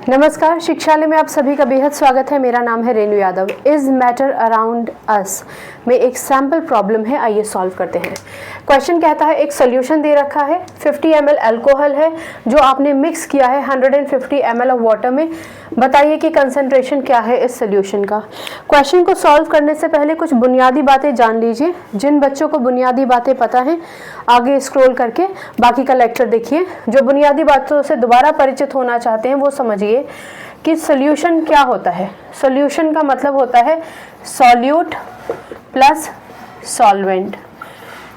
नमस्कार, शिक्षालय में आप सभी का बेहद स्वागत है। मेरा नाम है Renu Yadav. Is matter around us में एक सैम्पल प्रॉब्लम है, आइए सॉल्व करते हैं। क्वेश्चन कहता है एक सोल्यूशन दे रखा है, 50 ml अल्कोहल है जो आपने मिक्स किया है 150 ml ऑफ वाटर में। बताइए कि कंसंट्रेशन क्या है इस सोल्यूशन का। क्वेश्चन को सॉल्व करने से पहले कुछ बुनियादी बातें जान लीजिए। जिन बच्चों को बुनियादी बातें पता हैं आगे स्क्रॉल करके बाकी का लेक्चर देखिए। जो बुनियादी बातों से दोबारा परिचित होना चाहते हैं वो समझिए कि सोल्यूशन क्या होता है। सोल्यूशन का मतलब होता है सॉल्यूट प्लस सॉल्वेंट।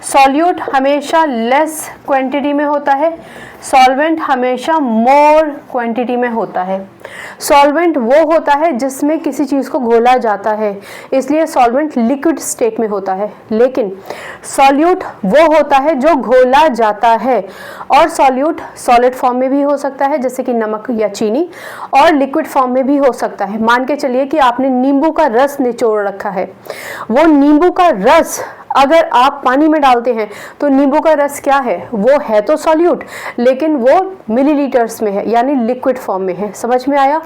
सॉल्यूट हमेशा लेस क्वांटिटी में होता है, सॉल्वेंट हमेशा मोर क्वांटिटी में होता है। सॉल्वेंट वो होता है जिसमें किसी चीज़ को घोला जाता है, इसलिए सॉल्वेंट लिक्विड स्टेट में होता है। लेकिन सॉल्यूट वो होता है जो घोला जाता है, और सॉल्यूट सॉलिड फॉर्म में भी हो सकता है जैसे कि नमक या चीनी, और लिक्विड फॉर्म में भी हो सकता है। मान के चलिए कि आपने नींबू का रस निचोड़ रखा है, वो नींबू का रस अगर आप पानी में डालते हैं तो नींबू का रस क्या है, वो है तो सॉल्यूट लेकिन वो मिलीलीटर्स में है यानी लिक्विड फॉर्म में है। समझ में आया।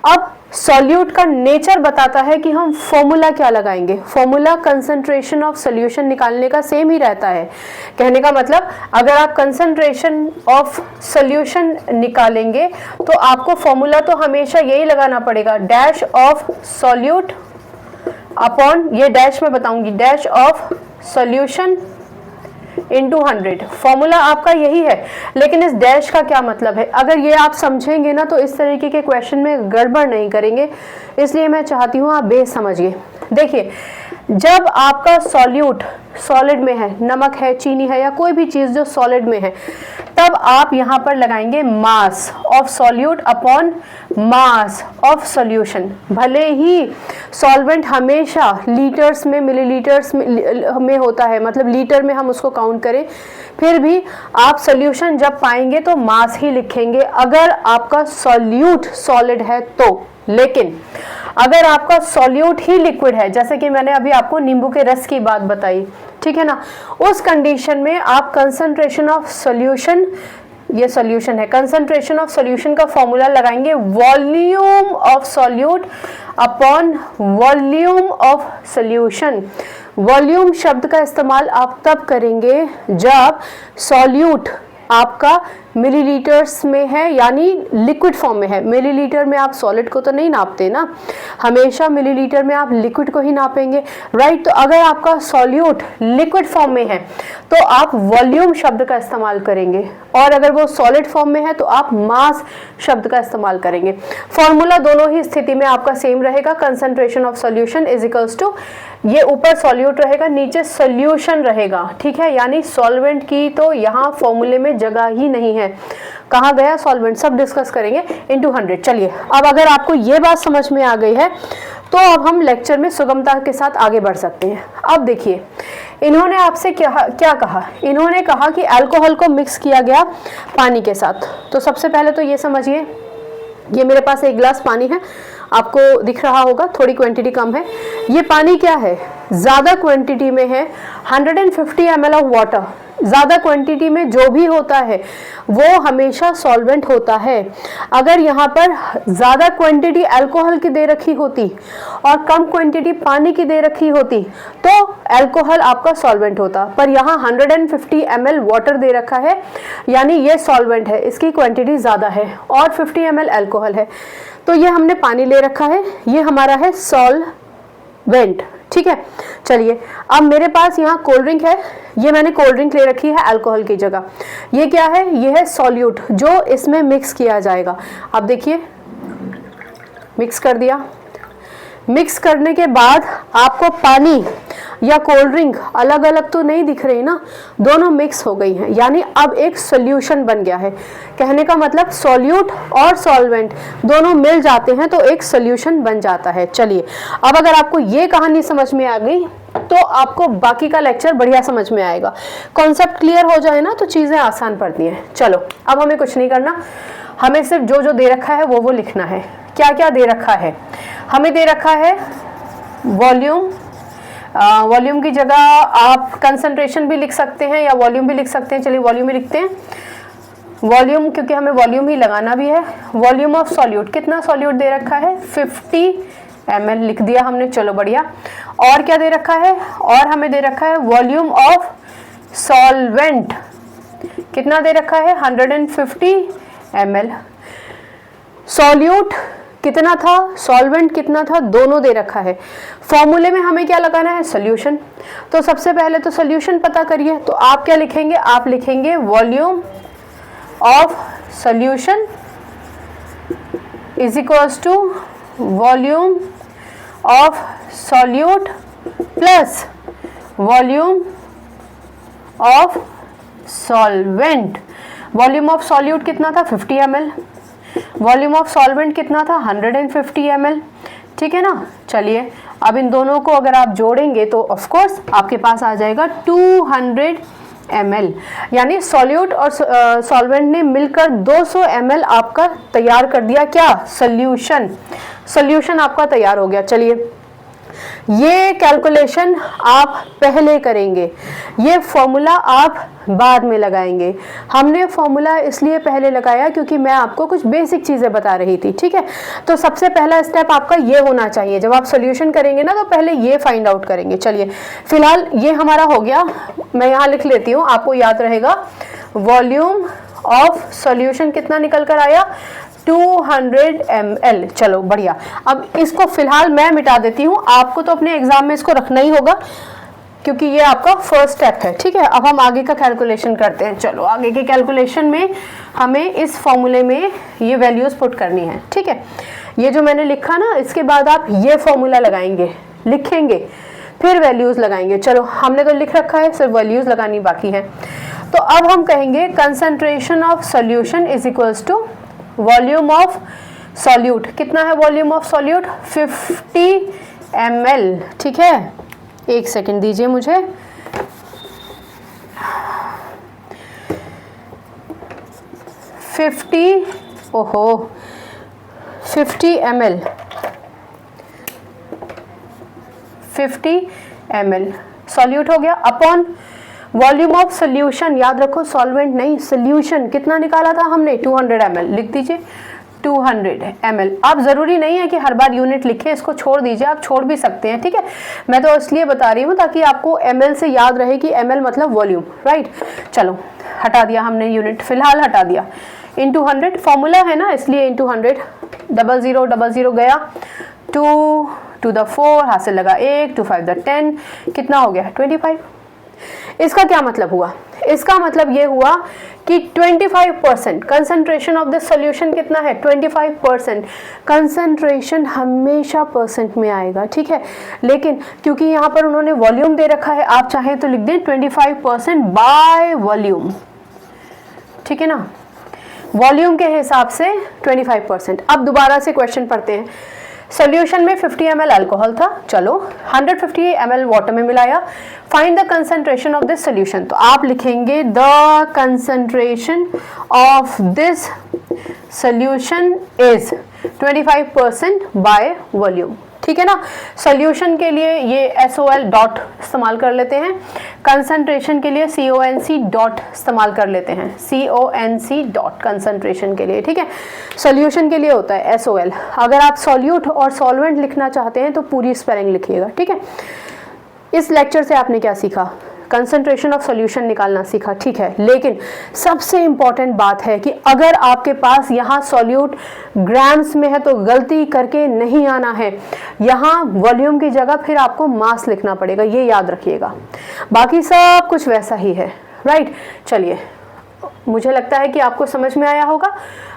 अब सॉल्यूट का नेचर बताता है कि हम फॉर्मूला क्या लगाएंगे। फॉर्मूला कंसंट्रेशन ऑफ सॉल्यूशन निकालने का सेम ही रहता है। कहने का मतलब अगर आप कंसंट्रेशन ऑफ सॉल्यूशन निकालेंगे तो आपको फॉर्मूला तो हमेशा यही लगाना पड़ेगा, डैश ऑफ सॉल्यूट अपॉन, ये डैश में बताऊंगी, dash of solution into 100। Formula आपका यही है। लेकिन इस डैश का क्या मतलब है, अगर ये आप समझेंगे ना तो इस तरीके के क्वेश्चन में गड़बड़ नहीं करेंगे, इसलिए मैं चाहती हूँ आप बेस समझिए। देखिए, जब आपका सॉल्यूट सॉलिड में है, नमक है, चीनी है या कोई भी चीज़ जो सॉलिड में है, तब आप यहाँ पर लगाएंगे mass of solute upon mass of solution. भले ही सॉल्वेंट हमेशा लीटर्स में, मिलीलीटर्स में होता है, मतलब लीटर में हम उसको काउंट करें, फिर भी आप सॉल्यूशन जब पाएंगे तो मास ही लिखेंगे अगर आपका सॉल्यूट सॉलिड है तो। लेकिन अगर आपका सॉल्यूट ही लिक्विड है, जैसे कि मैंने अभी आपको नींबू के रस की बात बताई, ठीक है ना, उस कंडीशन में आप कंसंट्रेशन ऑफ सॉल्यूशन, ये सॉल्यूशन है, कंसंट्रेशन ऑफ सॉल्यूशन का फॉर्मूला लगाएंगे volume of solute upon volume of solution. Volume शब्द का इस्तेमाल आप तब करेंगे जब सॉल्यूट आपका मिलीलीटर्स में है यानी लिक्विड फॉर्म में है। मिलीलीटर में आप सॉलिड को तो नहीं नापते ना, हमेशा मिलीलीटर में आप लिक्विड को ही नापेंगे, राइट। तो अगर आपका सॉल्यूट लिक्विड फॉर्म में है तो आप वॉल्यूम शब्द का इस्तेमाल करेंगे, और अगर वो सॉलिड फॉर्म में है तो आप मास शब्द का इस्तेमाल करेंगे। फॉर्मूला दोनों ही स्थिति में आपका सेम रहेगा, concentration of solution is equals to, ये ऊपर सॉल्यूट रहेगा, नीचे सॉल्यूशन रहेगा, ठीक है। यानी सॉल्वेंट की तो यहाँ फॉर्मूले में जगह ही नहीं है। कहाँ गया सॉल्वेंट, सब डिस्कस करेंगे, इनटू 100। चलिए, अब अगर आपको ये बात समझ में आ गई है तो अब हम लेक्चर में सुगमता के साथ आगे बढ़ सकते हैं। अब देखिए, इन्होंने आपसे क्या कहा। इन्होंने कहा कि अल्कोहल को मिक्स किया गया पानी के साथ। तो सबसे पहले तो ये समझिए, ये मेरे पास एक गिलास पानी है, आपको दिख रहा होगा, थोड़ी क्वांटिटी कम है। ये पानी क्या है, ज़्यादा क्वांटिटी में है, 150 ml ऑफ वाटर। ज़्यादा क्वांटिटी में जो भी होता है वो हमेशा सॉल्वेंट होता है। अगर यहाँ पर ज़्यादा क्वांटिटी अल्कोहल की दे रखी होती और कम क्वांटिटी पानी की दे रखी होती तो अल्कोहल आपका सॉल्वेंट होता, पर यहाँ 150 ml वाटर दे रखा है यानी ये सॉल्वेंट है, इसकी क्वांटिटी ज़्यादा है, और 50 ml अल्कोहल है। तो ये हमने पानी ले रखा है, ये हमारा है सॉल्वेंट, ठीक है। चलिए, अब मेरे पास यहाँ कोल्ड ड्रिंक है, ये मैंने कोल्ड ड्रिंक ले रखी है अल्कोहल की जगह। ये क्या है, ये है सॉल्यूट जो इसमें मिक्स किया जाएगा। अब देखिए, मिक्स कर दिया। मिक्स करने के बाद आपको पानी या कोल्ड ड्रिंक अलग अलग तो नहीं दिख रही ना, दोनों मिक्स हो गई हैं, यानी अब एक सॉल्यूशन बन गया है। कहने का मतलब सॉल्यूट और सॉल्वेंट दोनों मिल जाते हैं तो एक सॉल्यूशन बन जाता है। चलिए, अब अगर आपको ये कहानी समझ में आ गई तो आपको बाकी का लेक्चर बढ़िया समझ में आएगा। कॉन्सेप्ट क्लियर हो जाए ना तो चीज़ें आसान पड़ती हैं। चलो, अब हमें कुछ नहीं करना, हमें सिर्फ जो जो दे रखा है वो लिखना है। क्या क्या दे रखा है, हमें दे रखा है वॉल्यूम, वॉल्यूम की जगह आप कंसंट्रेशन भी लिख सकते हैं या वॉल्यूम भी लिख सकते हैं। चलिए वॉल्यूम भी लिखते हैं। वॉल्यूम, क्योंकि हमें वॉल्यूम ही लगाना भी है, वॉल्यूम ऑफ सॉल्यूट, कितना सॉल्यूट दे रखा है 50 ml लिख दिया हमने, चलो बढ़िया। और क्या दे रखा है, और हमें दे रखा है वॉल्यूम ऑफ सॉल्वेंट, कितना दे रखा है 150 ml। सॉल्यूट कितना था, सॉल्वेंट कितना था, दोनों दे रखा है। फॉर्मूले में हमें क्या लगाना है, सोल्यूशन। तो सबसे पहले तो सोल्यूशन पता करिए, तो आप क्या लिखेंगे, आप लिखेंगे volume of solution is equals to volume of solute plus volume of solvent. Volume of solute कितना था 50 ml, वॉल्यूम ऑफ सॉल्वेंट कितना था 150 ml, ठीक है ना। चलिए अब इन दोनों को अगर आप जोड़ेंगे तो ऑफ कोर्स आपके पास आ जाएगा 200 ml, यानी सॉल्यूट और सॉल्वेंट ने मिलकर 200 ml आपका तैयार कर दिया, क्या सॉल्यूशन। सॉल्यूशन आपका तैयार हो गया। चलिए ये कैलकुलेशन आप पहले करेंगे, ये फॉर्मूला आप बाद में लगाएंगे। हमने फॉर्मूला इसलिए पहले लगाया क्योंकि मैं आपको कुछ बेसिक चीज़ें बता रही थी, ठीक है। तो सबसे पहला स्टेप आपका ये होना चाहिए, जब आप सॉल्यूशन करेंगे ना तो पहले ये फाइंड आउट करेंगे। चलिए फिलहाल ये हमारा हो गया, मैं यहाँ लिख लेती हूँ, आपको याद रहेगा। वॉल्यूम ऑफ सॉल्यूशन कितना निकल कर आया 200 ml, चलो बढ़िया। अब इसको फिलहाल मैं मिटा देती हूँ, आपको तो अपने एग्जाम में इसको रखना ही होगा क्योंकि ये आपका फर्स्ट स्टेप है, ठीक है। अब हम आगे का कैलकुलेशन करते हैं। चलो आगे के कैलकुलेशन में हमें इस फॉर्मूले में ये वैल्यूज पुट करनी है, ठीक है। ये जो मैंने लिखा ना, इसके बाद आप ये फॉर्मूला लगाएंगे, लिखेंगे, फिर वैल्यूज लगाएंगे। चलो हमने तो लिख रखा है, सिर्फ वैल्यूज लगानी बाकी है। तो अब हम कहेंगे concentration of solution is equals to volume of solute. कितना है वॉल्यूम ऑफ सॉल्यूट 50 ml, ठीक है। एक सेकंड दीजिए मुझे, ओहो 50 ml, 50 ml सॉल्यूट हो गया अपॉन वॉल्यूम ऑफ सोल्यूशन। याद रखो सॉल्वेंट नहीं, सोल्यूशन कितना निकाला था हमने 200 ml, लिख दीजिए 200 ml। अब जरूरी नहीं है कि हर बार यूनिट लिखे, इसको छोड़ दीजिए, आप छोड़ भी सकते हैं, ठीक है। मैं तो इसलिए बता रही हूँ ताकि आपको ml से याद रहे कि ml मतलब वॉल्यूम, राइट। चलो हटा दिया हमने यूनिट, फिलहाल हटा दिया। इंटू 100 फॉर्मूला है ना, इसलिए इंटू 100, 0000 गया, 2 to the 4 हाथ से लगा 1, 2 5 the 10, कितना हो गया 25। इसका क्या मतलब हुआ, इसका मतलब ये हुआ कि 25% कंसंट्रेशन ऑफ द सॉल्यूशन कितना है 25%। कंसंट्रेशन हमेशा परसेंट में आएगा, ठीक है। लेकिन क्योंकि यहाँ पर उन्होंने वॉल्यूम दे रखा है, आप चाहें तो लिख दें 25% बाय वॉल्यूम, ठीक है ना। वॉल्यूम के हिसाब से 25%। अब दोबारा से क्वेश्चन पढ़ते हैं। सोल्यूशन में 50 ml अल्कोहल था, चलो 150 ml वाटर में मिलाया। Find the concentration of this solution, तो आप लिखेंगे the concentration of this solution is 25% by volume, ठीक है ना। सोल्यूशन के लिए ये SOL डॉट इस्तेमाल कर लेते हैं, कंसंट्रेशन के लिए CONC डॉट इस्तेमाल कर लेते हैं, CONC डॉट कंसंट्रेशन के लिए, ठीक है। सोल्यूशन के लिए होता है SOL। अगर आप सॉल्यूट और सॉल्वेंट लिखना चाहते हैं तो पूरी स्पेलिंग लिखिएगा, ठीक है। इस लेक्चर से आपने क्या सीखा, कंसंट्रेशन ऑफ सॉल्यूशन निकालना सीखा, ठीक है। लेकिन सबसे इंपॉर्टेंट बात है कि अगर आपके पास यहाँ सॉल्यूट ग्राम्स में है तो गलती करके नहीं आना है, यहाँ वॉल्यूम की जगह फिर आपको मास लिखना पड़ेगा, ये याद रखिएगा। बाकी सब कुछ वैसा ही है, राइट। चलिए मुझे लगता है कि आपको समझ में आया होगा।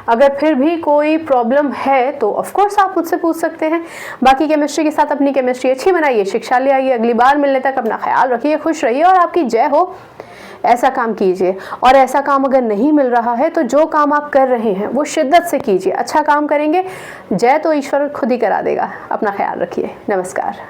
अगर फिर भी कोई प्रॉब्लम है तो ऑफ कोर्स आप मुझसे पूछ सकते हैं। बाकी केमिस्ट्री के साथ अपनी केमिस्ट्री अच्छी बनाइए, शिक्षा ले आइए। अगली बार मिलने तक अपना ख्याल रखिए, खुश रहिए और आपकी जय हो। ऐसा काम कीजिए, और ऐसा काम अगर नहीं मिल रहा है तो जो काम आप कर रहे हैं वो शिद्दत से कीजिए। अच्छा काम करेंगे, जय तो ईश्वर खुद ही करा देगा। अपना ख्याल रखिए, नमस्कार।